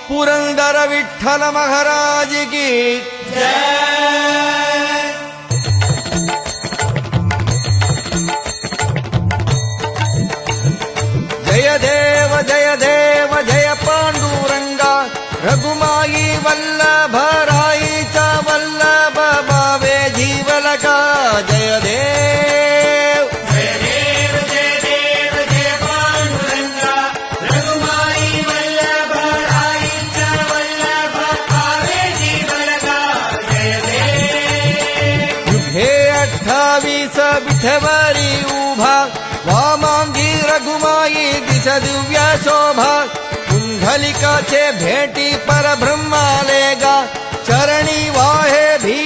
पुरंदर विठ्ठल महाराज की जय। जय देव जय देव जय पांडुरंगा रघुमाई वल्लभ राईचा वल्लभ भावे जीवलका जय देव। जय देव जय देव जय पांडुरंगा रघुमाई वल्लभ राईचा वल्लभ भावे जीवलका जय देव। युगे 28 विठवरी उभा वामांगी रघुमाई दिस दिव्य शोभा कुंडलिकाचे भेटी परब्रह्मालेगा चरणी वाहे भी